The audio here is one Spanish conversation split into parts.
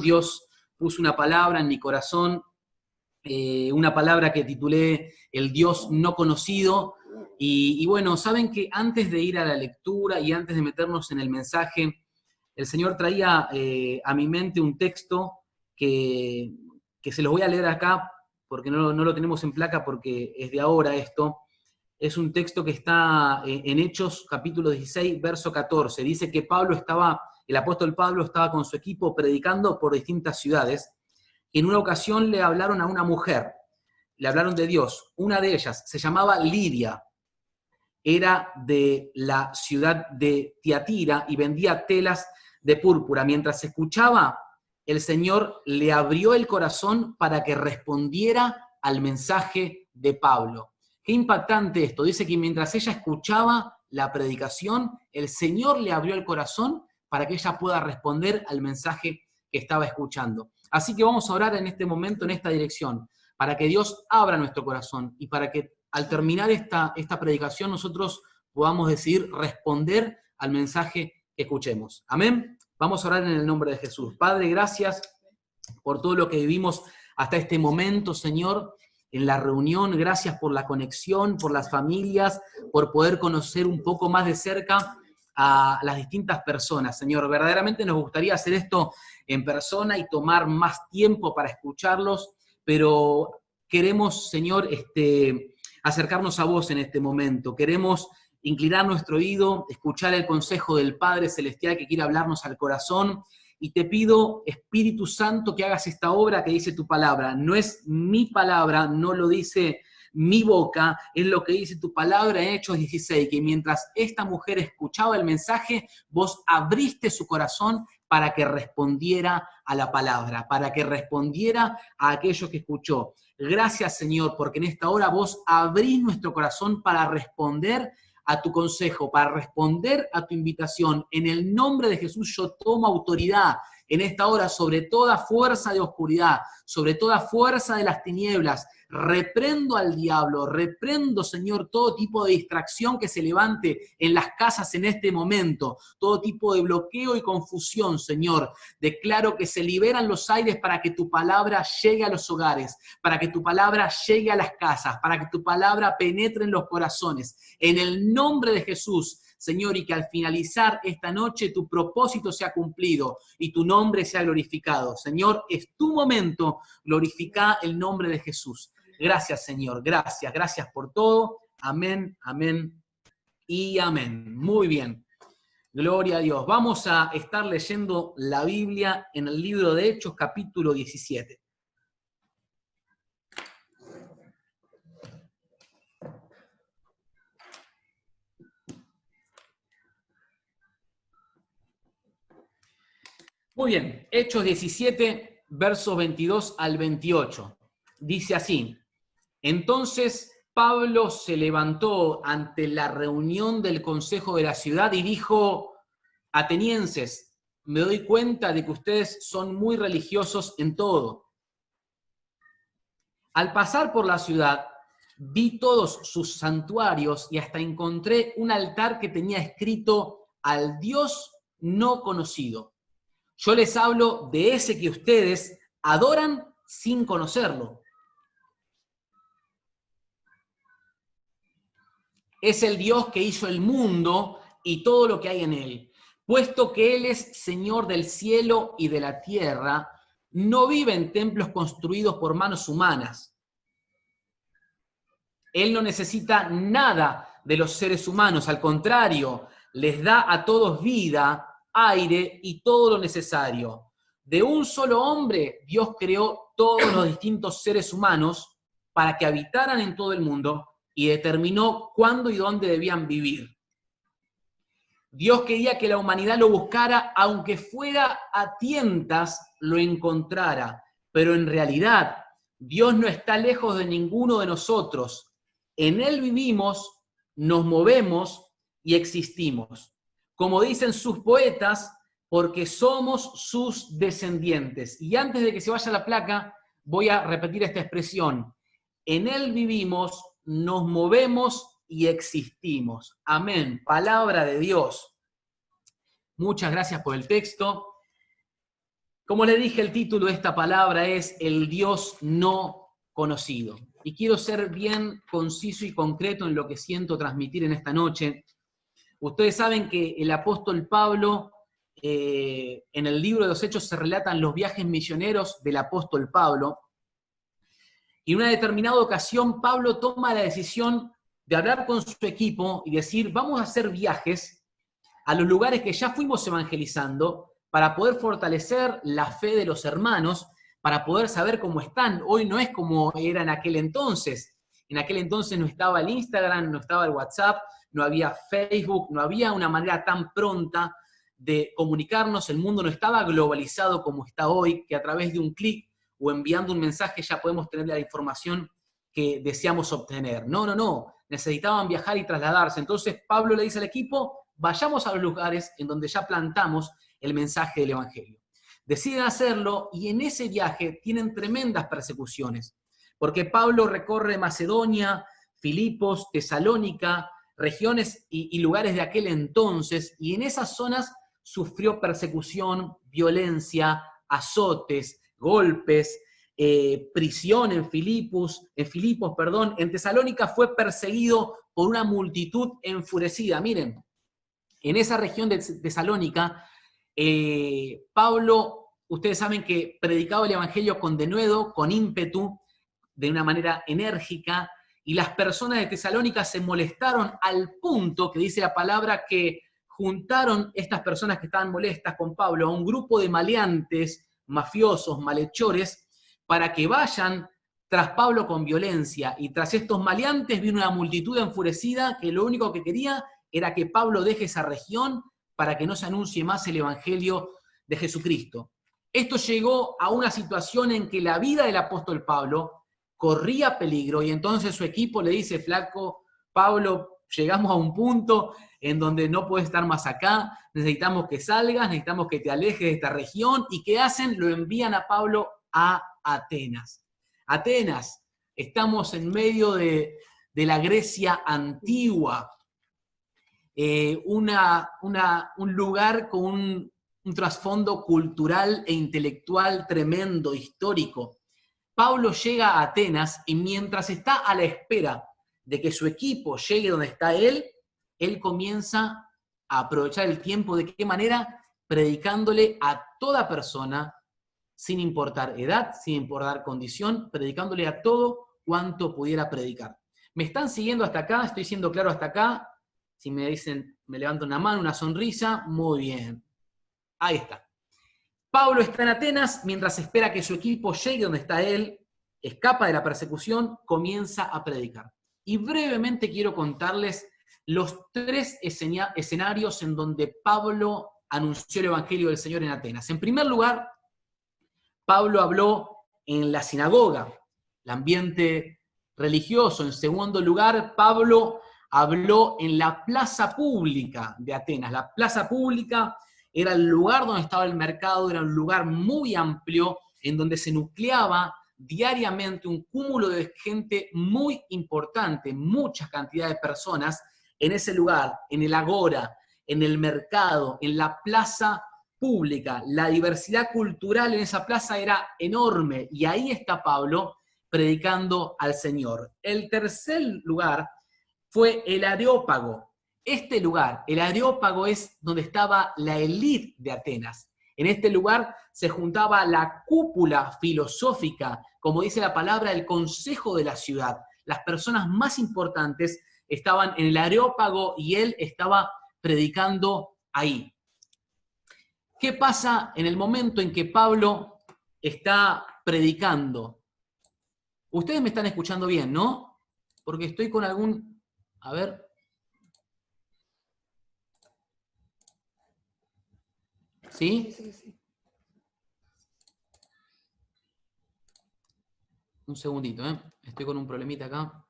Dios puso una palabra en mi corazón, una palabra que titulé El Dios no conocido. Y bueno, saben que antes de ir a la lectura y antes de meternos en el mensaje, el Señor traía a mi mente un texto que se los voy a leer acá, porque no lo tenemos en placa porque es de ahora esto. Es un texto que está en Hechos, capítulo 16, verso 14. Dice que el apóstol Pablo estaba con su equipo predicando por distintas ciudades. En una ocasión le hablaron a una mujer, le hablaron de Dios. Una de ellas se llamaba Lidia, era de la ciudad de Tiatira y vendía telas de púrpura. Mientras escuchaba, el Señor le abrió el corazón para que respondiera al mensaje de Pablo. Qué impactante esto. Dice que mientras ella escuchaba la predicación, el Señor le abrió el corazón para que ella pueda responder al mensaje que estaba escuchando. Así que vamos a orar en este momento, en esta dirección, para que Dios abra nuestro corazón y para que al terminar esta predicación nosotros podamos decidir responder al mensaje que escuchemos. Amén. Vamos a orar en el nombre de Jesús. Padre, gracias por todo lo que vivimos hasta este momento, Señor, en la reunión. Gracias por la conexión, por las familias, por poder conocer un poco más de cerca a las distintas personas, Señor. Verdaderamente nos gustaría hacer esto en persona y tomar más tiempo para escucharlos, pero queremos, Señor, acercarnos a vos en este momento. Queremos inclinar nuestro oído, escuchar el consejo del Padre Celestial que quiere hablarnos al corazón. Y te pido, Espíritu Santo, que hagas esta obra que dice tu palabra. No es mi palabra, no lo dice mi boca, es lo que dice tu palabra en Hechos 16, que mientras esta mujer escuchaba el mensaje, vos abriste su corazón para que respondiera a la palabra, para que respondiera a aquello que escuchó. Gracias, Señor, porque en esta hora vos abrís nuestro corazón para responder a tu consejo, para responder a tu invitación. En el nombre de Jesús yo tomo autoridad en esta hora sobre toda fuerza de oscuridad, sobre toda fuerza de las tinieblas. Reprendo al diablo, reprendo, Señor, todo tipo de distracción que se levante en las casas en este momento, todo tipo de bloqueo y confusión, Señor. Declaro que se liberan los aires para que tu palabra llegue a los hogares, para que tu palabra llegue a las casas, para que tu palabra penetre en los corazones. En el nombre de Jesús, Señor, y que al finalizar esta noche tu propósito sea cumplido y tu nombre sea glorificado. Señor, es tu momento, glorifica el nombre de Jesús. Gracias, Señor, gracias por todo. Amén, amén y amén. Muy bien, gloria a Dios. Vamos a estar leyendo la Biblia en el libro de Hechos, capítulo 17. Muy bien, Hechos 17, versos 22 al 28. Dice así: Entonces Pablo se levantó ante la reunión del consejo de la ciudad y dijo: Atenienses, me doy cuenta de que ustedes son muy religiosos en todo. Al pasar por la ciudad, vi todos sus santuarios y hasta encontré un altar que tenía escrito al Dios no conocido. Yo les hablo de ese que ustedes adoran sin conocerlo. Es el Dios que hizo el mundo y todo lo que hay en él. Puesto que Él es Señor del cielo y de la tierra, no vive en templos construidos por manos humanas. Él no necesita nada de los seres humanos, al contrario, les da a todos vida, aire y todo lo necesario. De un solo hombre, Dios creó todos los distintos seres humanos para que habitaran en todo el mundo y determinó cuándo y dónde debían vivir. Dios quería que la humanidad lo buscara, aunque fuera a tientas lo encontrara, pero en realidad Dios no está lejos de ninguno de nosotros. En Él vivimos, nos movemos y existimos. Como dicen sus poetas, porque somos sus descendientes. Y antes de que se vaya la placa, voy a repetir esta expresión. En Él vivimos, nos movemos y existimos. Amén. Palabra de Dios. Muchas gracias por el texto. Como le dije, el título de esta palabra es El Dios no conocido. Y quiero ser bien conciso y concreto en lo que siento transmitir en esta noche. Ustedes saben que el apóstol Pablo, en el libro de los Hechos se relatan los viajes misioneros del apóstol Pablo, y en una determinada ocasión Pablo toma la decisión de hablar con su equipo y decir, vamos a hacer viajes a los lugares que ya fuimos evangelizando para poder fortalecer la fe de los hermanos, para poder saber cómo están. Hoy no es como era en aquel entonces. En aquel entonces no estaba el Instagram, no estaba el WhatsApp, no había Facebook, no había una manera tan pronta de comunicarnos. El mundo no estaba globalizado como está hoy, que a través de un clic o enviando un mensaje ya podemos tener la información que deseamos obtener. No. Necesitaban viajar y trasladarse. Entonces Pablo le dice al equipo, vayamos a los lugares en donde ya plantamos el mensaje del Evangelio. Deciden hacerlo y en ese viaje tienen tremendas persecuciones, porque Pablo recorre Macedonia, Filipos, Tesalónica, regiones y lugares de aquel entonces, y en esas zonas sufrió persecución, violencia, azotes, golpes, prisión en Filipos, en Tesalónica fue perseguido por una multitud enfurecida. Miren, en esa región de Tesalónica, Pablo, ustedes saben que predicaba el Evangelio con denuedo, con ímpetu, de una manera enérgica, y las personas de Tesalónica se molestaron al punto que dice la palabra que juntaron estas personas que estaban molestas con Pablo a un grupo de maleantes, mafiosos, malhechores, para que vayan tras Pablo con violencia. Y tras estos maleantes vino una multitud enfurecida que lo único que quería era que Pablo deje esa región para que no se anuncie más el Evangelio de Jesucristo. Esto llegó a una situación en que la vida del apóstol Pablo corría peligro y entonces su equipo le dice, flaco, Pablo, llegamos a un punto en donde no puedes estar más acá, necesitamos que salgas, necesitamos que te alejes de esta región. ¿Y qué hacen? Lo envían a Pablo a Atenas. Atenas, estamos en medio de la Grecia antigua, un lugar con un trasfondo cultural e intelectual tremendo, histórico. Pablo llega a Atenas y mientras está a la espera de que su equipo llegue donde está él comienza a aprovechar el tiempo. ¿De qué manera? Predicándole a toda persona, sin importar edad, sin importar condición, predicándole a todo cuanto pudiera predicar. ¿Me están siguiendo hasta acá? ¿Estoy siendo claro hasta acá? Si me dicen, me levanto una mano, una sonrisa, muy bien. Ahí está. Pablo está en Atenas, mientras espera que su equipo llegue donde está él, escapa de la persecución, comienza a predicar. Y brevemente quiero contarles los 3 escenarios en donde Pablo anunció el Evangelio del Señor en Atenas. En primer lugar, Pablo habló en la sinagoga, el ambiente religioso. En segundo lugar, Pablo habló en la plaza pública de Atenas. La plaza pública era el lugar donde estaba el mercado, era un lugar muy amplio en donde se nucleaba diariamente un cúmulo de gente muy importante, muchas cantidades de personas en ese lugar, en el agora, en el mercado, en la plaza pública. La diversidad cultural en esa plaza era enorme y ahí está Pablo predicando al Señor. El tercer lugar fue el Areópago. Este lugar, el Areópago, es donde estaba la élite de Atenas. En este lugar se juntaba la cúpula filosófica, como dice la palabra, el consejo de la ciudad. Las personas más importantes estaban en el Areópago y él estaba predicando ahí. ¿Qué pasa en el momento en que Pablo está predicando? Ustedes me están escuchando bien, ¿no? Porque estoy con algún... A ver... ¿Sí? Sí. Un segundito, ¿eh? Estoy con un problemita acá.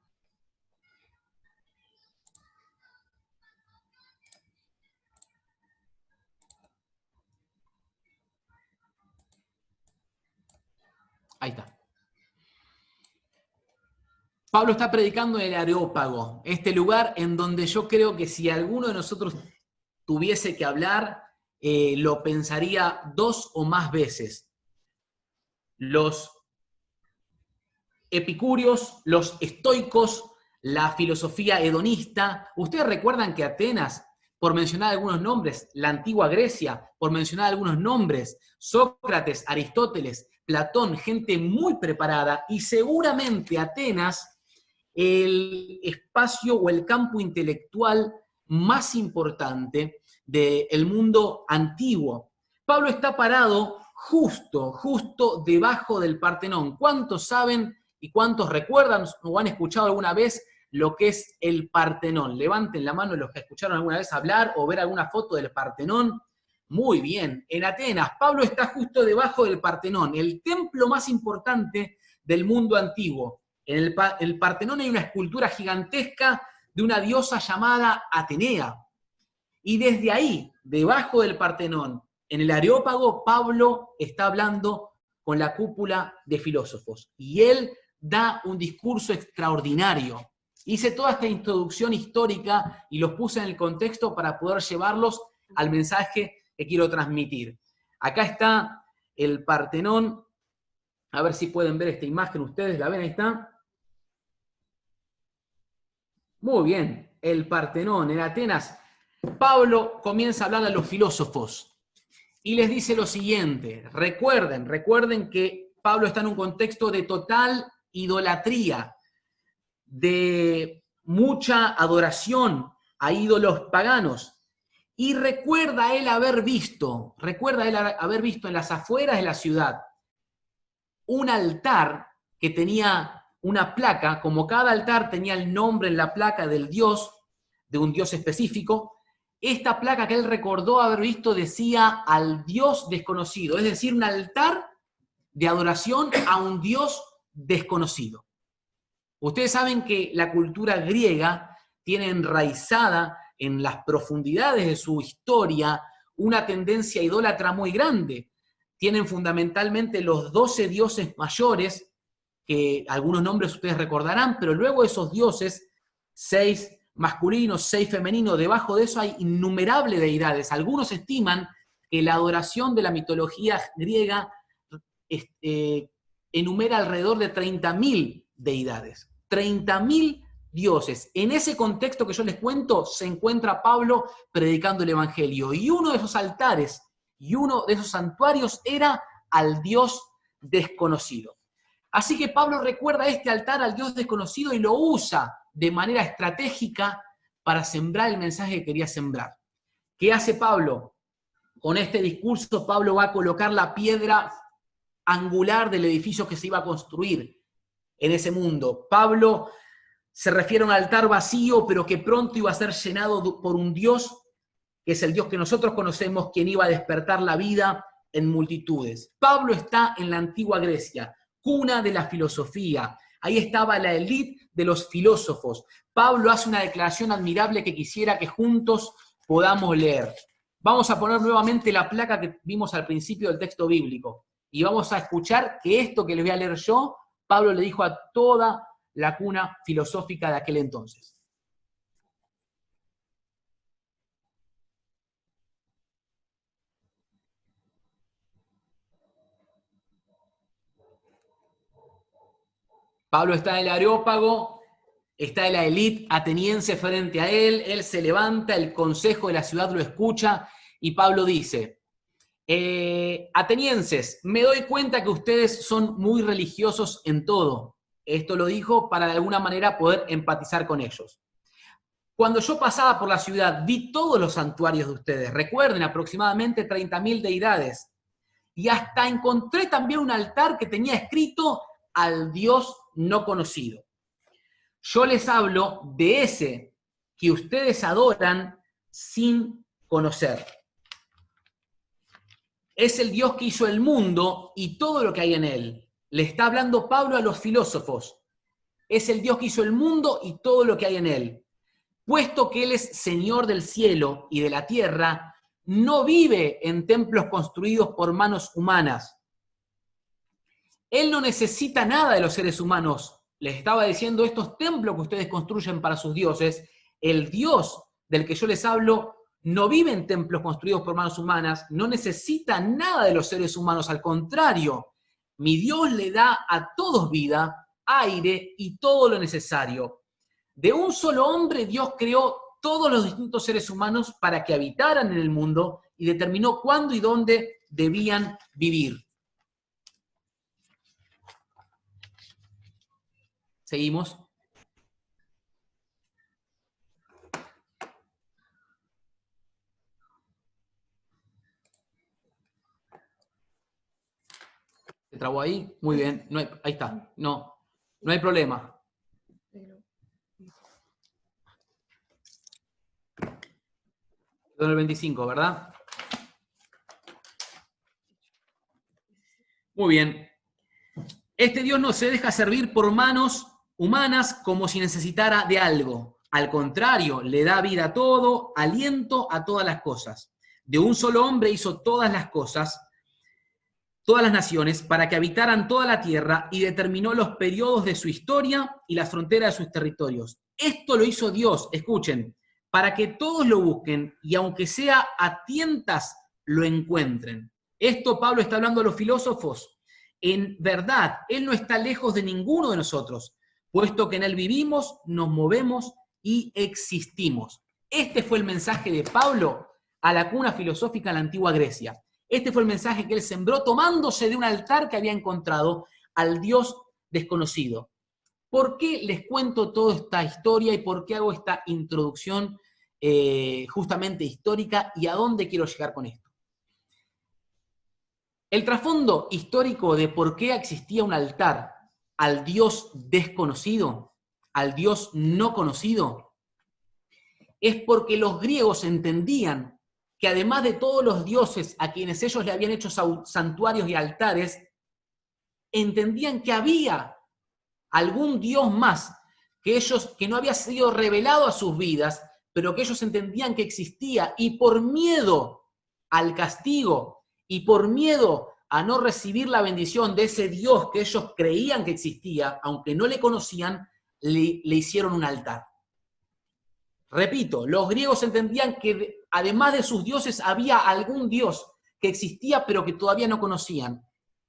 Ahí está. Pablo está predicando en el Areópago, este lugar en donde yo creo que si alguno de nosotros tuviese que hablar, lo pensaría 2 o más veces. los epicúreos, los estoicos, la filosofía hedonista. Ustedes recuerdan que Atenas, por mencionar algunos nombres, la antigua Grecia, por mencionar algunos nombres, Sócrates, Aristóteles, Platón, gente muy preparada, y seguramente Atenas, el espacio o el campo intelectual más importante del mundo antiguo. Pablo está parado justo debajo del Partenón. ¿Cuántos saben y cuántos recuerdan o han escuchado alguna vez lo que es el Partenón? Levanten la mano los que escucharon alguna vez hablar o ver alguna foto del Partenón. Muy bien, en Atenas, Pablo está justo debajo del Partenón, el templo más importante del mundo antiguo. En el Partenón hay una escultura gigantesca de una diosa llamada Atenea. Y desde ahí, debajo del Partenón, en el Areópago, Pablo está hablando con la cúpula de filósofos. Y él da un discurso extraordinario. Hice toda esta introducción histórica y los puse en el contexto para poder llevarlos al mensaje que quiero transmitir. Acá está el Partenón. A ver si pueden ver esta imagen ustedes. ¿La ven? Ahí está. Muy bien. El Partenón en Atenas. Pablo comienza a hablar a los filósofos y les dice lo siguiente. Recuerden que Pablo está en un contexto de total idolatría, de mucha adoración a ídolos paganos. Y recuerda él haber visto en las afueras de la ciudad un altar que tenía una placa, como cada altar tenía el nombre en la placa del dios, de un dios específico. Esta placa que él recordó haber visto decía al Dios desconocido, es decir, un altar de adoración a un Dios desconocido. Ustedes saben que la cultura griega tiene enraizada en las profundidades de su historia una tendencia idólatra muy grande. Tienen fundamentalmente los 12 dioses mayores, que algunos nombres ustedes recordarán, pero luego esos dioses, 6 masculinos, 6 femeninos, debajo de eso hay innumerables deidades. Algunos estiman que la adoración de la mitología griega enumera alrededor de 30.000 deidades. 30.000 dioses. En ese contexto que yo les cuento, se encuentra Pablo predicando el Evangelio. Y uno de esos altares y uno de esos santuarios era al Dios desconocido. Así que Pablo recuerda este altar al Dios desconocido y lo usa de manera estratégica para sembrar el mensaje que quería sembrar. ¿Qué hace Pablo? Con este discurso, Pablo va a colocar la piedra angular del edificio que se iba a construir en ese mundo. Pablo se refiere a un altar vacío, pero que pronto iba a ser llenado por un Dios, que es el Dios que nosotros conocemos, quien iba a despertar la vida en multitudes. Pablo está en la antigua Grecia, cuna de la filosofía. Ahí estaba la élite de los filósofos. Pablo hace una declaración admirable que quisiera que juntos podamos leer. Vamos a poner nuevamente la placa que vimos al principio del texto bíblico y vamos a escuchar que esto que les voy a leer yo, Pablo le dijo a toda la cuna filosófica de aquel entonces. Pablo está en el Areópago, está la élite ateniense frente a él se levanta, el consejo de la ciudad lo escucha y Pablo dice, atenienses, me doy cuenta que ustedes son muy religiosos en todo. Esto lo dijo para de alguna manera poder empatizar con ellos. Cuando yo pasaba por la ciudad, vi todos los santuarios de ustedes. Recuerden, aproximadamente 30.000 deidades. Y hasta encontré también un altar que tenía escrito al Dios no conocido. Yo les hablo de ese que ustedes adoran sin conocer. Es el Dios que hizo el mundo y todo lo que hay en él. Le está hablando Pablo a los filósofos. Es el Dios que hizo el mundo y todo lo que hay en él. Puesto que él es Señor del cielo y de la tierra, no vive en templos construidos por manos humanas. Él no necesita nada de los seres humanos. Les estaba diciendo, estos templos que ustedes construyen para sus dioses, el Dios del que yo les hablo no vive en templos construidos por manos humanas, no necesita nada de los seres humanos, al contrario, Mi Dios le da a todos vida, aire y todo lo necesario. De un solo hombre Dios creó todos los distintos seres humanos para que habitaran en el mundo y determinó cuándo y dónde debían vivir. Seguimos. ¿Se trabó ahí? Muy bien. No hay, ahí está. No hay problema. Quedó en el 25, ¿verdad? Muy bien. Este Dios no se deja servir por manos humanas como si necesitara de algo. Al contrario, le da vida a todo, aliento a todas las cosas. De un solo hombre hizo todas las cosas, todas las naciones, para que habitaran toda la tierra y determinó los periodos de su historia y las fronteras de sus territorios. Esto lo hizo Dios, escuchen, para que todos lo busquen y aunque sea a tientas, lo encuentren. Esto Pablo está hablando a los filósofos. En verdad, Él no está lejos de ninguno de nosotros, puesto que en Él vivimos, nos movemos y existimos. Este fue el mensaje de Pablo a la cuna filosófica de la antigua Grecia. Este fue el mensaje que él sembró tomándose de un altar que había encontrado al Dios desconocido. ¿Por qué les cuento toda esta historia y por qué hago esta introducción justamente histórica y a dónde quiero llegar con esto? El trasfondo histórico de por qué existía un altar al Dios desconocido, al Dios no conocido, es porque los griegos entendían que además de todos los dioses a quienes ellos le habían hecho santuarios y altares, entendían que había algún dios más que no había sido revelado a sus vidas, pero que ellos entendían que existía, y por miedo al castigo y por miedo a no recibir la bendición de ese Dios que ellos creían que existía, aunque no le conocían, le hicieron un altar. Repito, los griegos entendían que además de sus dioses había algún dios que existía pero que todavía no conocían.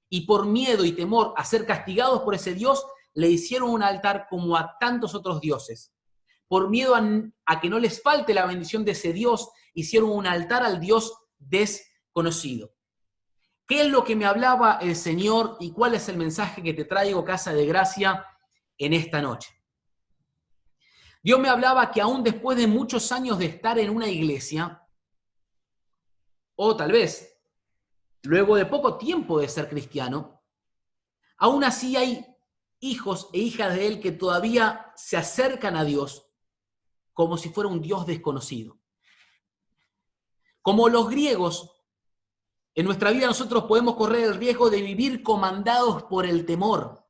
Y por miedo y temor a ser castigados por ese dios, le hicieron un altar como a tantos otros dioses. Por miedo a que no les falte la bendición de ese dios, hicieron un altar al dios desconocido. ¿Qué es lo que me hablaba el Señor y cuál es el mensaje que te traigo, Casa de Gracia, en esta noche? Dios me hablaba que aún después de muchos años de estar en una iglesia, o tal vez luego de poco tiempo de ser cristiano, aún así hay hijos e hijas de Él que todavía se acercan a Dios como si fuera un Dios desconocido. Como los griegos, en nuestra vida nosotros podemos correr el riesgo de vivir comandados por el temor.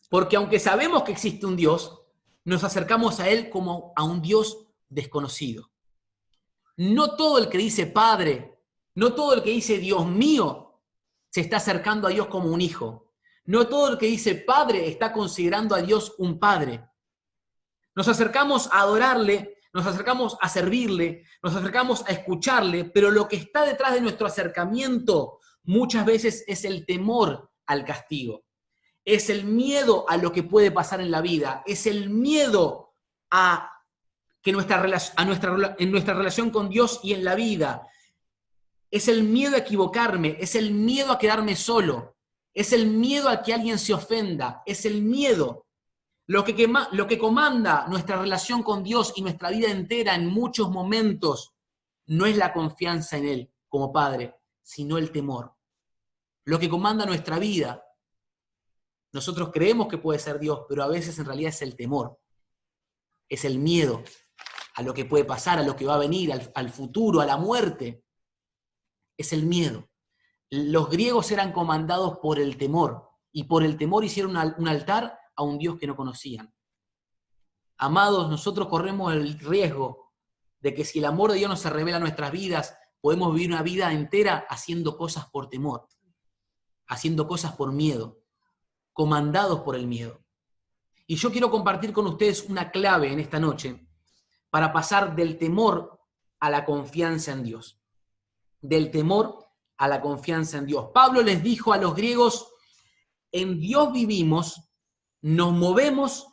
Porque aunque sabemos que existe un Dios, nos acercamos a Él como a un Dios desconocido. No todo el que dice Padre, no todo el que dice Dios mío, se está acercando a Dios como un hijo. No todo el que dice Padre está considerando a Dios un Padre. Nos acercamos a adorarle, nos acercamos a servirle, nos acercamos a escucharle, pero lo que está detrás de nuestro acercamiento muchas veces es el temor al castigo. Es el miedo a lo que puede pasar en la vida, es el miedo a que en nuestra relación con Dios y en la vida, es el miedo a equivocarme, es el miedo a quedarme solo, es el miedo a que alguien se ofenda, es el miedo. Lo que comanda nuestra relación con Dios y nuestra vida entera en muchos momentos no es la confianza en Él como Padre, sino el temor. Lo que comanda nuestra vida, nosotros creemos que puede ser Dios, pero a veces en realidad es el temor, es el miedo a lo que puede pasar, a lo que va a venir, al futuro, a la muerte. Es el miedo. Los griegos eran comandados por el temor, y por el temor hicieron un altar a un Dios que no conocían. Amados, nosotros corremos el riesgo de que si el amor de Dios no se revela en nuestras vidas, podemos vivir una vida entera haciendo cosas por temor, haciendo cosas por miedo, comandados por el miedo. Y yo quiero compartir con ustedes una clave en esta noche para pasar del temor a la confianza en Dios. Del temor a la confianza en Dios. Pablo les dijo a los griegos, en Dios vivimos, nos movemos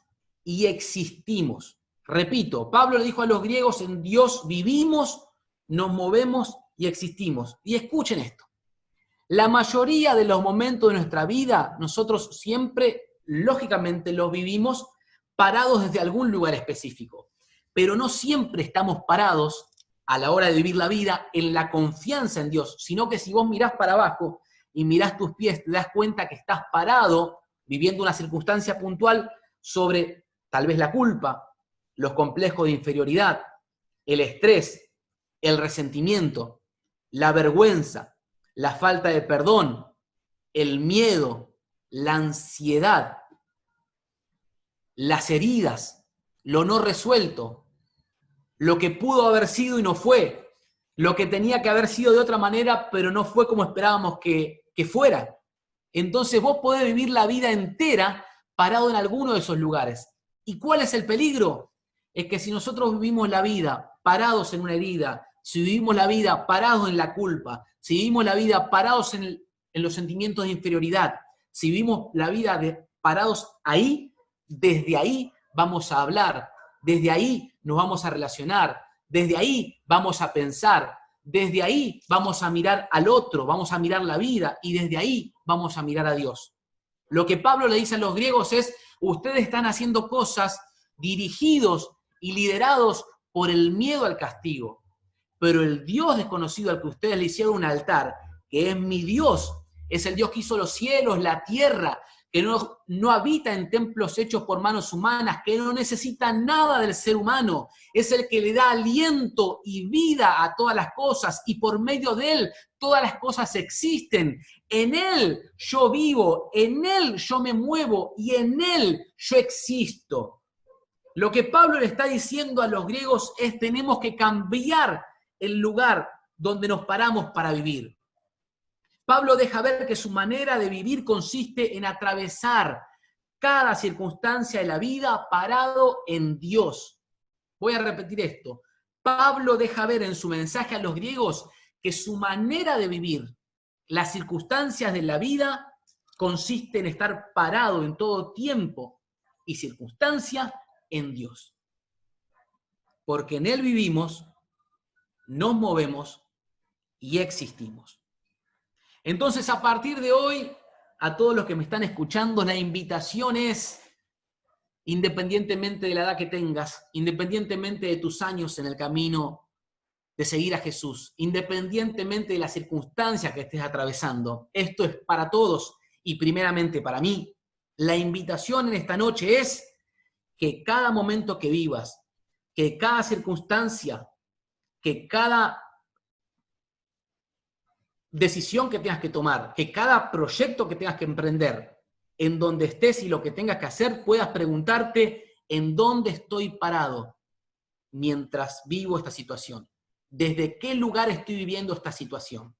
y existimos. Repito, Pablo le dijo a los griegos, en Dios vivimos, nos movemos y existimos. Y escuchen esto. La mayoría de los momentos de nuestra vida, nosotros siempre, lógicamente, los vivimos parados desde algún lugar específico. Pero no siempre estamos parados a la hora de vivir la vida en la confianza en Dios, sino que si vos mirás para abajo y mirás tus pies, te das cuenta que estás parado viviendo una circunstancia puntual sobre tal vez la culpa, los complejos de inferioridad, el estrés, el resentimiento, la vergüenza, la falta de perdón, el miedo, la ansiedad, las heridas, lo no resuelto, lo que pudo haber sido y no fue, lo que tenía que haber sido de otra manera, pero no fue como esperábamos que fuera. Entonces vos podés vivir la vida entera parado en alguno de esos lugares. ¿Y cuál es el peligro? Es que si nosotros vivimos la vida parados en una herida, si vivimos la vida parados en la culpa, si vivimos la vida parados en los sentimientos de inferioridad, si vivimos la vida parados ahí, desde ahí vamos a hablar, desde ahí nos vamos a relacionar, desde ahí vamos a pensar, desde ahí vamos a mirar al otro, vamos a mirar la vida y desde ahí vamos a mirar a Dios. Lo que Pablo le dice a los griegos es, ustedes están haciendo cosas dirigidos y liderados por el miedo al castigo, pero el Dios desconocido al que ustedes le hicieron un altar, que es mi Dios, es el Dios que hizo los cielos, la tierra, que no habita en templos hechos por manos humanas, que no necesita nada del ser humano, es el que le da aliento y vida a todas las cosas, y por medio de Él todas las cosas existen. En Él yo vivo, en Él yo me muevo, y en Él yo existo. Lo que Pablo le está diciendo a los griegos es, tenemos que cambiar el lugar donde nos paramos para vivir. Pablo deja ver que su manera de vivir consiste en atravesar cada circunstancia de la vida parado en Dios. Voy a repetir esto. Pablo deja ver en su mensaje a los griegos que su manera de vivir las circunstancias de la vida consiste en estar parado en todo tiempo y circunstancia en Dios. Porque en Él vivimos, nos movemos y existimos. Entonces, a partir de hoy, a todos los que me están escuchando, la invitación es, independientemente de la edad que tengas, independientemente de tus años en el camino de seguir a Jesús, independientemente de las circunstancias que estés atravesando, esto es para todos y primeramente para mí, la invitación en esta noche es que cada momento que vivas, que cada circunstancia, que cada decisión que tengas que tomar, que cada proyecto que tengas que emprender, en donde estés y lo que tengas que hacer, puedas preguntarte en dónde estoy parado mientras vivo esta situación. ¿Desde qué lugar estoy viviendo esta situación?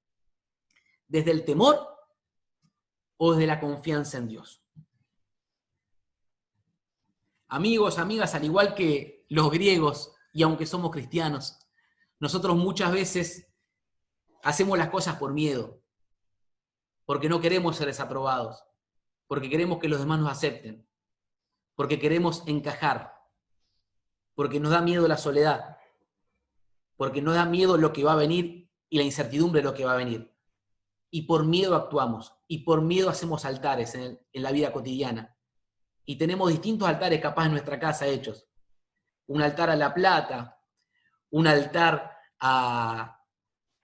¿Desde el temor o desde la confianza en Dios? Amigos, amigas, al igual que los griegos, y aunque somos cristianos, nosotros muchas veces hacemos las cosas por miedo, porque no queremos ser desaprobados, porque queremos que los demás nos acepten, porque queremos encajar, porque nos da miedo la soledad, porque nos da miedo lo que va a venir y la incertidumbre de lo que va a venir. Y por miedo actuamos, y por miedo hacemos altares en la vida cotidiana. Y tenemos distintos altares capaz en nuestra casa hechos. Un altar a la plata, un altar a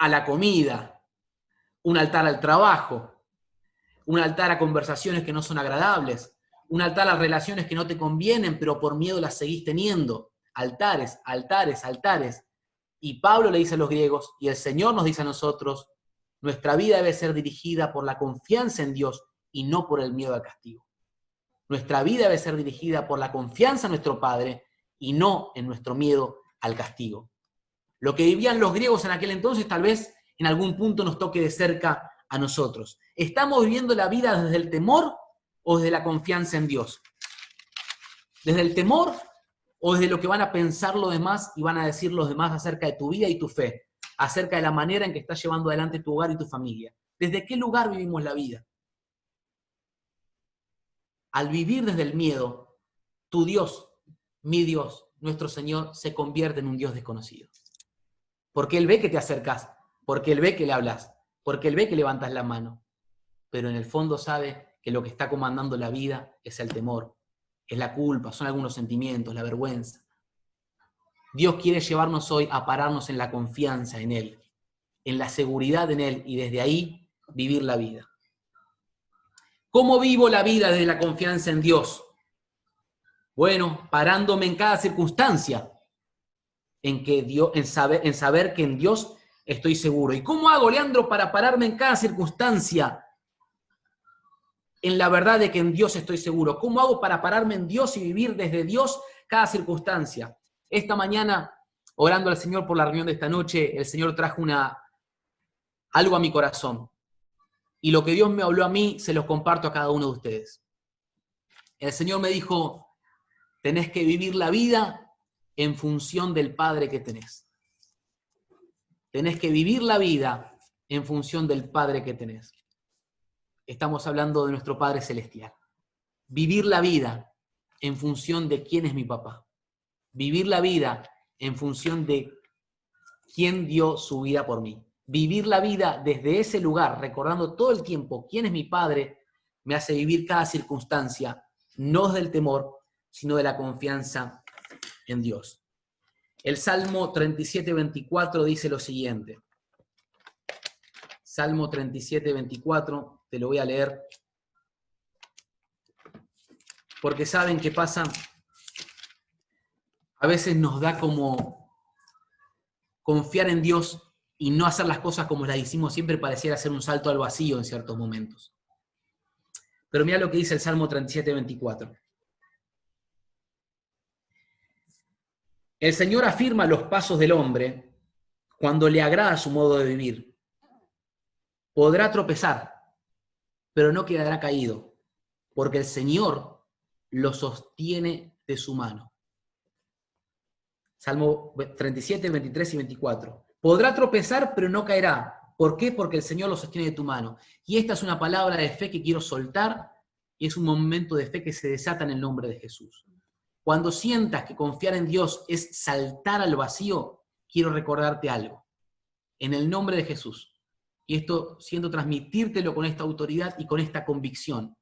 la comida, un altar al trabajo, un altar a conversaciones que no son agradables, un altar a relaciones que no te convienen, pero por miedo las seguís teniendo. Altares, altares, altares. Y Pablo le dice a los griegos, y el Señor nos dice a nosotros, nuestra vida debe ser dirigida por la confianza en Dios y no por el miedo al castigo. Nuestra vida debe ser dirigida por la confianza en nuestro Padre y no en nuestro miedo al castigo. Lo que vivían los griegos en aquel entonces tal vez en algún punto nos toque de cerca a nosotros. ¿Estamos viviendo la vida desde el temor o desde la confianza en Dios? ¿Desde el temor o desde lo que van a pensar los demás y van a decir los demás acerca de tu vida y tu fe? acerca de la manera en que estás llevando adelante tu hogar y tu familia. ¿Desde qué lugar vivimos la vida? Al vivir desde el miedo, tu Dios, mi Dios, nuestro Señor, se convierte en un Dios desconocido. Porque Él ve que te acercas, porque Él ve que le hablas, porque Él ve que levantas la mano. Pero en el fondo sabe que lo que está comandando la vida es el temor, es la culpa, son algunos sentimientos, la vergüenza. Dios quiere llevarnos hoy a pararnos en la confianza en Él, en la seguridad en Él y desde ahí vivir la vida. ¿Cómo vivo la vida desde la confianza en Dios? Bueno, parándome en cada circunstancia, en saber que en Dios estoy seguro. ¿Y cómo hago, Leandro, para pararme en cada circunstancia en la verdad de que en Dios estoy seguro? ¿Cómo hago para pararme en Dios y vivir desde Dios cada circunstancia? Esta mañana, orando al Señor por la reunión de esta noche, el Señor trajo algo a mi corazón. Y lo que Dios me habló a mí, se los comparto a cada uno de ustedes. El Señor me dijo, tenés que vivir la vida en función del Padre que tenés. Tenés que vivir la vida en función del Padre que tenés. Estamos hablando de nuestro Padre Celestial. Vivir la vida en función de quién es mi papá. Vivir la vida en función de quién dio su vida por mí. Vivir la vida desde ese lugar, recordando todo el tiempo quién es mi Padre, me hace vivir cada circunstancia, no del temor, sino de la confianza en Dios. El Salmo 37:24 dice lo siguiente. Salmo 37:24, te lo voy a leer. Porque saben qué pasa, a veces nos da como confiar en Dios y no hacer las cosas como las hicimos siempre pareciera hacer un salto al vacío en ciertos momentos. Pero mira lo que dice el Salmo 37:24. El Señor afirma los pasos del hombre cuando le agrada su modo de vivir. Podrá tropezar, pero no quedará caído, porque el Señor lo sostiene de su mano. Salmo 37, 23 y 24. Podrá tropezar, pero no caerá. ¿Por qué? Porque el Señor lo sostiene de tu mano. Y esta es una palabra de fe que quiero soltar y es un momento de fe que se desata en el nombre de Jesús. Cuando sientas que confiar en Dios es saltar al vacío, quiero recordarte algo. En el nombre de Jesús. Y esto siento transmitírtelo con esta autoridad y con esta convicción.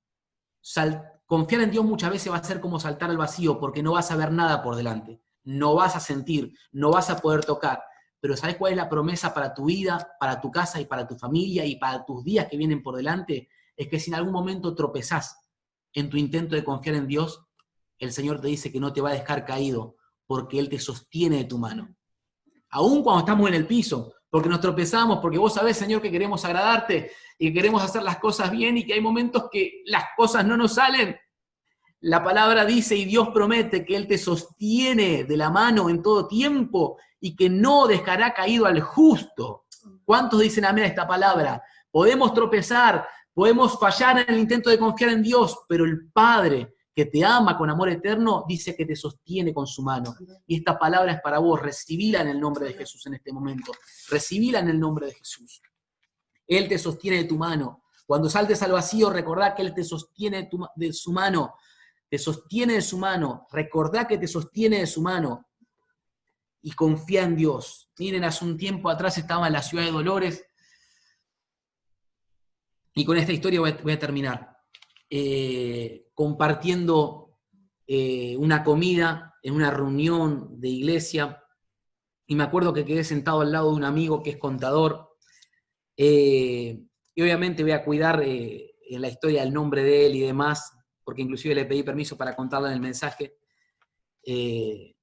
Confiar en Dios muchas veces va a ser como saltar al vacío porque no vas a ver nada por delante. No vas a sentir, no vas a poder tocar. Pero ¿sabes cuál es la promesa para tu vida, para tu casa y para tu familia y para tus días que vienen por delante? Es que si en algún momento tropezás en tu intento de confiar en Dios, el Señor te dice que no te va a dejar caído porque Él te sostiene de tu mano. Aún cuando estamos en el piso, porque nos tropezamos, porque vos sabés, Señor, que queremos agradarte y que queremos hacer las cosas bien y que hay momentos que las cosas no nos salen. La palabra dice y Dios promete que Él te sostiene de la mano en todo tiempo y que no dejará caído al justo. ¿Cuántos dicen amén a esta palabra? Podemos tropezar, podemos fallar en el intento de confiar en Dios, pero el Padre que te ama con amor eterno dice que te sostiene con su mano. Y esta palabra es para vos, recibila en el nombre de Jesús en este momento. Recibila en el nombre de Jesús. Él te sostiene de tu mano. Cuando saltes al vacío, recordá que Él te sostiene de su mano. Te sostiene de su mano, recordá que te sostiene de su mano y confía en Dios. Miren, hace un tiempo atrás estaba en la ciudad de Dolores y con esta historia voy a terminar. Compartiendo una comida en una reunión de iglesia y me acuerdo que quedé sentado al lado de un amigo que es contador y obviamente voy a cuidar en la historia el nombre de él y demás, porque inclusive le pedí permiso para contarle en el mensaje. Y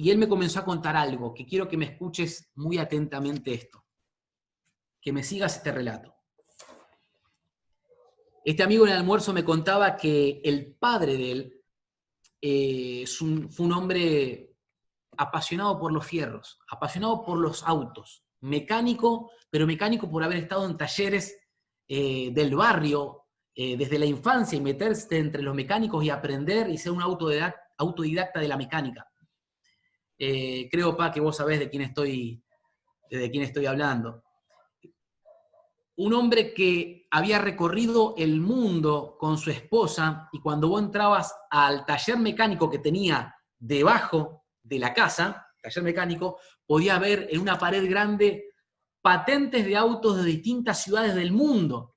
él me comenzó a contar algo, que quiero que me escuches muy atentamente esto, que me sigas este relato. Este amigo en el almuerzo me contaba que el padre de él fue un hombre apasionado por los fierros, apasionado por los autos, mecánico, pero mecánico por haber estado en talleres del barrio, desde la infancia y meterse entre los mecánicos y aprender y ser un autodidacta de la mecánica. Creo, Pa, que vos sabés de quién estoy de quién estoy hablando. Un hombre que había recorrido el mundo con su esposa, y cuando vos entrabas al taller mecánico que tenía debajo de la casa, taller mecánico, podías ver en una pared grande patentes de autos de distintas ciudades del mundo.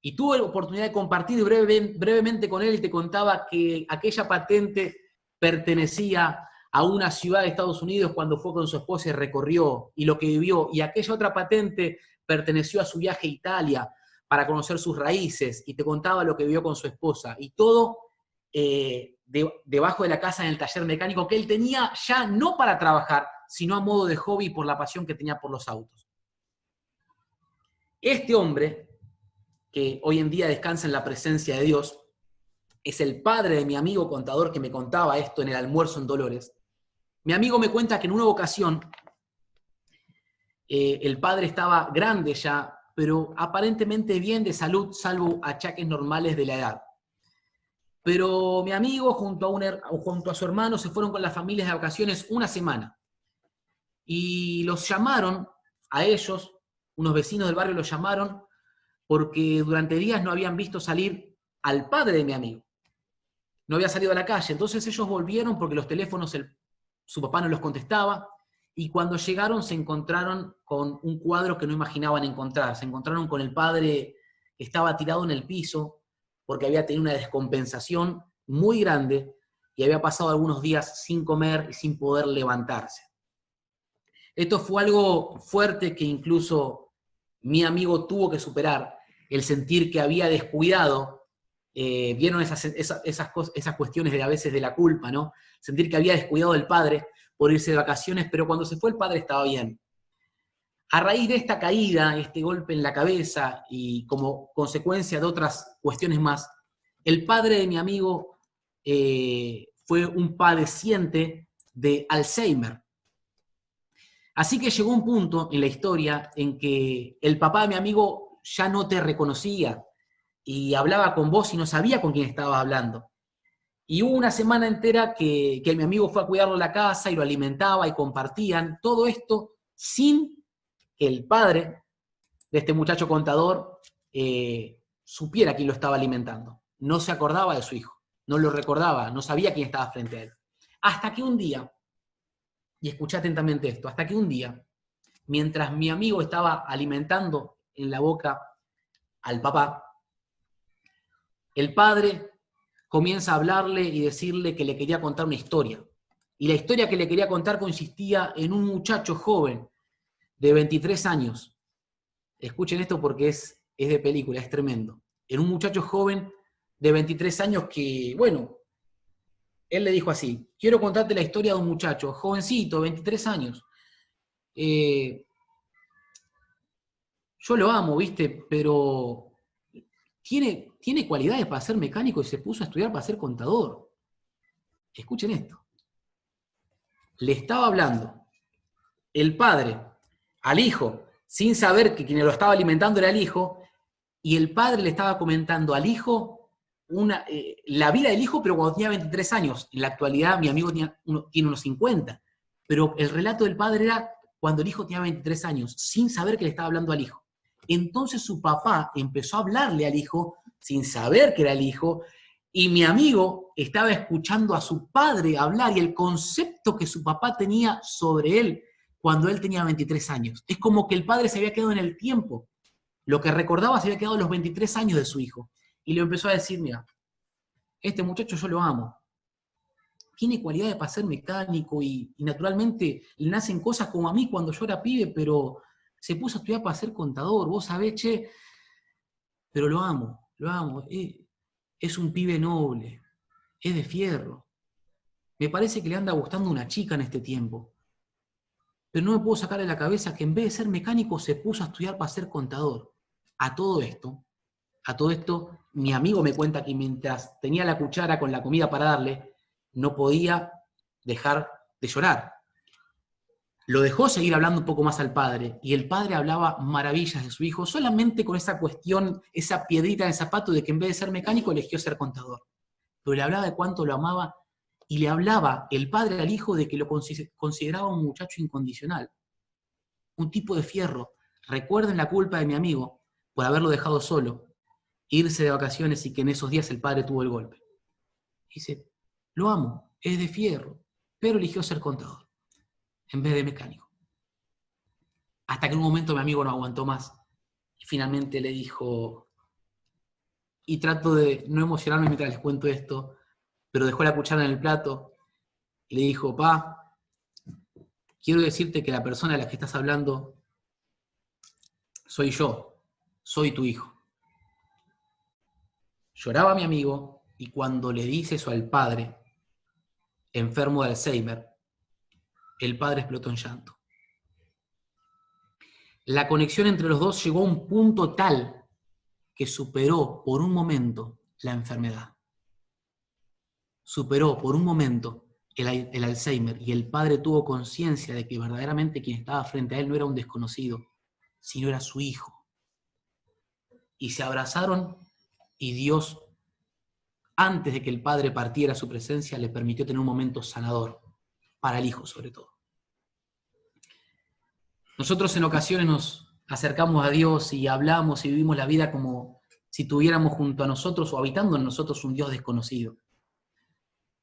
Y tuve la oportunidad de compartir brevemente con él, y te contaba que aquella patente pertenecía a una ciudad de Estados Unidos cuando fue con su esposa y recorrió, y lo que vivió, y aquella otra patente perteneció a su viaje a Italia para conocer sus raíces, y te contaba lo que vivió con su esposa, y todo debajo de la casa en el taller mecánico que él tenía ya no para trabajar, sino a modo de hobby por la pasión que tenía por los autos. Este hombre, que hoy en día descansa en la presencia de Dios, es el padre de mi amigo contador que me contaba esto en el almuerzo en Dolores. Mi amigo me cuenta que en una ocasión el padre estaba grande ya, pero aparentemente bien de salud, salvo achaques normales de la edad. Pero mi amigo junto a su hermano se fueron con las familias de vacaciones una semana. Y los llamaron a ellos, unos vecinos del barrio los llamaron, porque durante días no habían visto salir al padre de mi amigo. No había salido a la calle. Entonces ellos volvieron porque los teléfonos su papá no los contestaba, y cuando llegaron se encontraron con un cuadro que no imaginaban encontrar. Se encontraron con el padre que estaba tirado en el piso porque había tenido una descompensación muy grande y había pasado algunos días sin comer y sin poder levantarse. Esto fue algo fuerte que incluso mi amigo tuvo que superar, el sentir que había descuidado. Vieron esas cuestiones de a veces de la culpa, ¿no? Sentir que había descuidado del padre por irse de vacaciones, pero cuando se fue el padre estaba bien. A raíz de esta caída, este golpe en la cabeza y como consecuencia de otras cuestiones más, el padre de mi amigo fue un padeciente de Alzheimer. Así que llegó un punto en la historia en que el papá de mi amigo ya no te reconocía y hablaba con vos y no sabía con quién estabas hablando. Y hubo una semana entera que mi amigo fue a cuidarlo a la casa y lo alimentaba y compartían todo esto sin que el padre de este muchacho contador supiera quién lo estaba alimentando. No se acordaba de su hijo, no lo recordaba, no sabía quién estaba frente a él. Hasta que un día, y escuché atentamente esto, hasta que un día, mientras mi amigo estaba alimentando en la boca al papá, el padre comienza a hablarle y decirle que le quería contar una historia. Y la historia que le quería contar consistía en un muchacho joven de 23 años. Escuchen esto porque es de película, es tremendo. En un muchacho joven de 23 años que, bueno, él le dijo así: quiero contarte la historia de un muchacho, jovencito, 23 años. Yo lo amo, ¿viste? Pero tiene cualidades para ser mecánico y se puso a estudiar para ser contador. Escuchen esto. Le estaba hablando el padre al hijo, sin saber que quien lo estaba alimentando era el hijo, y el padre le estaba comentando al hijo la vida del hijo, pero cuando tenía 23 años. En la actualidad mi amigo tiene unos 50, pero el relato del padre era cuando el hijo tenía 23 años, sin saber que le estaba hablando al hijo. Entonces su papá empezó a hablarle al hijo, sin saber que era el hijo, y mi amigo estaba escuchando a su padre hablar y el concepto que su papá tenía sobre él cuando él tenía 23 años. Es como que el padre se había quedado en el tiempo. Lo que recordaba se había quedado en los 23 años de su hijo. Y le empezó a decir: mira, este muchacho yo lo amo. Tiene cualidades para ser mecánico y naturalmente le nacen cosas como a mí cuando yo era pibe, pero se puso a estudiar para ser contador. Vos sabés, che, pero lo amo, lo amo. Es un pibe noble, es de fierro. Me parece que le anda gustando una chica en este tiempo. Pero no me puedo sacar de la cabeza que en vez de ser mecánico se puso a estudiar para ser contador. A todo esto, mi amigo me cuenta que mientras tenía la cuchara con la comida para darle, no podía dejar de llorar. Lo dejó seguir hablando un poco más al padre, y el padre hablaba maravillas de su hijo, solamente con esa cuestión, esa piedrita en el zapato de que en vez de ser mecánico eligió ser contador. Pero le hablaba de cuánto lo amaba, y le hablaba el padre al hijo de que lo consideraba un muchacho incondicional. un tipo de fierro. Recuerden la culpa de mi amigo por haberlo dejado solo, irse de vacaciones y que en esos días el padre tuvo el golpe. Dice, lo amo, es de fierro, pero eligió ser contador en vez de mecánico. Hasta que en un momento mi amigo no aguantó más y finalmente le dijo, y trato de no emocionarme mientras les cuento esto, pero dejó la cuchara en el plato y le dijo, pa, quiero decirte que la persona de la que estás hablando soy yo, soy tu hijo. Lloraba mi amigo y cuando le dice eso al padre, enfermo de Alzheimer, el padre explotó en llanto. La conexión entre los dos llegó a un punto tal que superó por un momento la enfermedad. Superó por un momento el Alzheimer y el padre tuvo conciencia de que verdaderamente quien estaba frente a él no era un desconocido, sino era su hijo. Y se abrazaron y Dios, antes de que el padre partiera a su presencia, le permitió tener un momento sanador, para el hijo sobre todo. Nosotros en ocasiones nos acercamos a Dios y hablamos y vivimos la vida como si tuviéramos junto a nosotros o habitando en nosotros un Dios desconocido.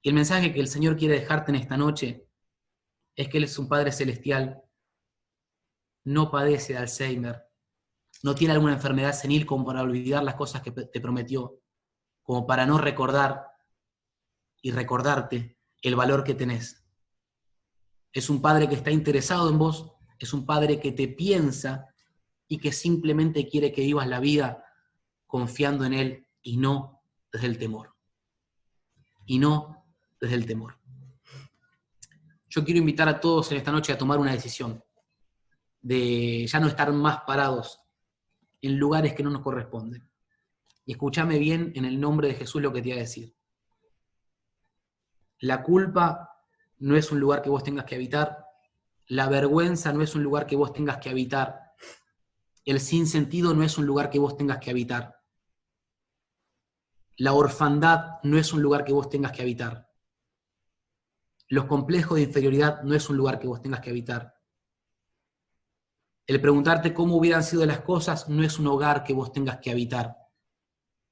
Y el mensaje que el Señor quiere dejarte en esta noche es que Él es un Padre celestial, no padece de Alzheimer, no tiene alguna enfermedad senil como para olvidar las cosas que te prometió, como para no recordar y recordarte el valor que tenés. Es un Padre que está interesado en vos, es un Padre que te piensa y que simplemente quiere que vivas la vida confiando en Él y no desde el temor. Y no desde el temor. Yo quiero invitar a todos en esta noche a tomar una decisión de ya no estar más parados en lugares que no nos corresponden. Y escúchame bien en el nombre de Jesús lo que te voy a decir. La culpa no es un lugar que vos tengas que habitar. La vergüenza no es un lugar que vos tengas que habitar. El sinsentido no es un lugar que vos tengas que habitar. La orfandad no es un lugar que vos tengas que habitar. Los complejos de inferioridad no es un lugar que vos tengas que habitar. El preguntarte cómo hubieran sido las cosas no es un hogar que vos tengas que habitar.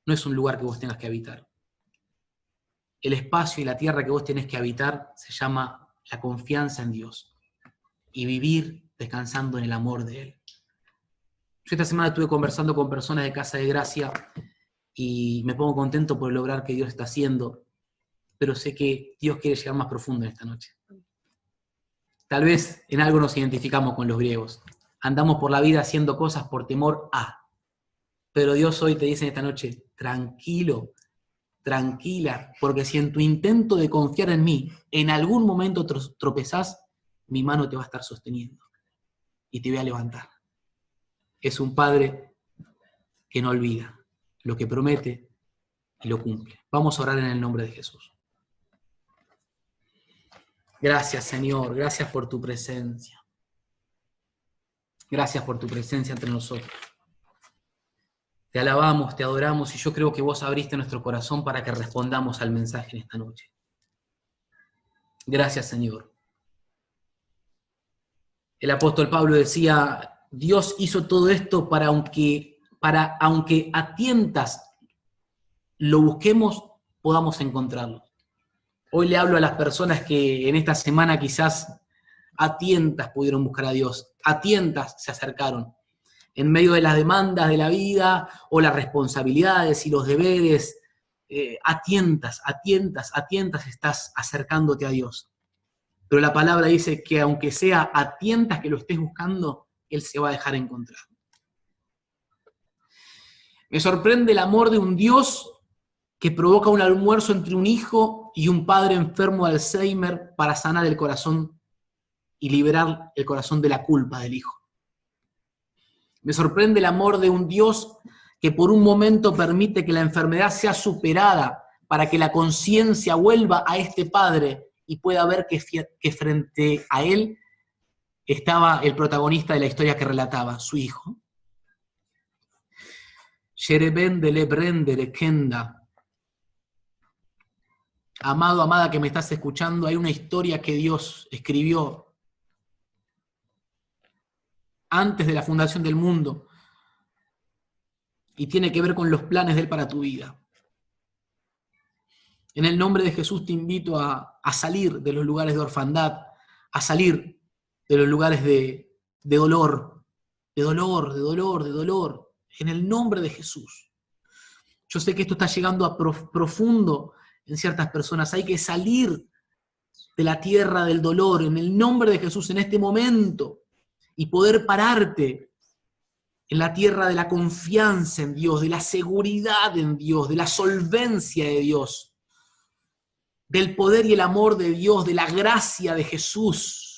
No es un lugar que vos tengas que habitar. El espacio y la tierra que vos tenés que habitar se llama la confianza en Dios y vivir descansando en el amor de Él. Yo esta semana estuve conversando con personas de Casa de Gracia y me pongo contento por el lograr que Dios está haciendo, pero sé que Dios quiere llegar más profundo en esta noche. Tal vez en algo nos identificamos con los griegos. Andamos por la vida haciendo cosas por temor a. Pero Dios hoy te dice en esta noche, tranquilo, tranquila, porque si en tu intento de confiar en mí, en algún momento tropezás, mi mano te va a estar sosteniendo y te voy a levantar. Es un Padre que no olvida lo que promete y lo cumple. Vamos a orar en el nombre de Jesús. Gracias, Señor, gracias por tu presencia. Gracias por tu presencia entre nosotros. Te alabamos, te adoramos y yo creo que vos abriste nuestro corazón para que respondamos al mensaje en esta noche. Gracias, Señor. El apóstol Pablo decía, Dios hizo todo esto para aunque a tientas lo busquemos, podamos encontrarlo. Hoy le hablo a las personas que en esta semana quizás a tientas pudieron buscar a Dios, a tientas se acercaron. En medio de las demandas de la vida o las responsabilidades y los deberes, a tientas estás acercándote a Dios. Pero la palabra dice que aunque sea a tientas que lo estés buscando, Él se va a dejar encontrar. Me sorprende el amor de un Dios que provoca un almuerzo entre un hijo y un padre enfermo de Alzheimer para sanar el corazón y liberar el corazón de la culpa del hijo. Me sorprende el amor de un Dios que por un momento permite que la enfermedad sea superada para que la conciencia vuelva a este padre y pueda ver que frente a él estaba el protagonista de la historia que relataba, su hijo. Amado, amada que me estás escuchando, hay una historia que Dios escribió antes de la fundación del mundo, y tiene que ver con los planes de Él para tu vida. En el nombre de Jesús te invito a salir de los lugares de orfandad, a salir de los lugares de dolor, de dolor, de dolor, de dolor, en el nombre de Jesús. Yo sé que esto está llegando a profundo en ciertas personas. Hay que salir de la tierra del dolor en el nombre de Jesús en este momento y poder pararte en la tierra de la confianza en Dios, de la seguridad en Dios, de la solvencia de Dios, del poder y el amor de Dios, de la gracia de Jesús.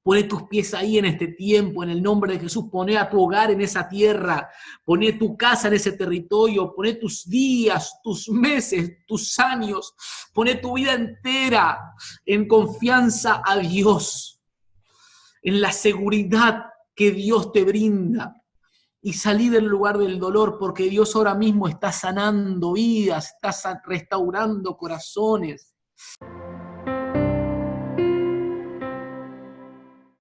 Poné tus pies ahí en este tiempo, en el nombre de Jesús. Poné a tu hogar en esa tierra. Poné tu casa en ese territorio. Poné tus días, tus meses, tus años. Poné tu vida entera en confianza a Dios, en la seguridad que Dios te brinda. Y salí del lugar del dolor, porque Dios ahora mismo está sanando vidas, está restaurando corazones.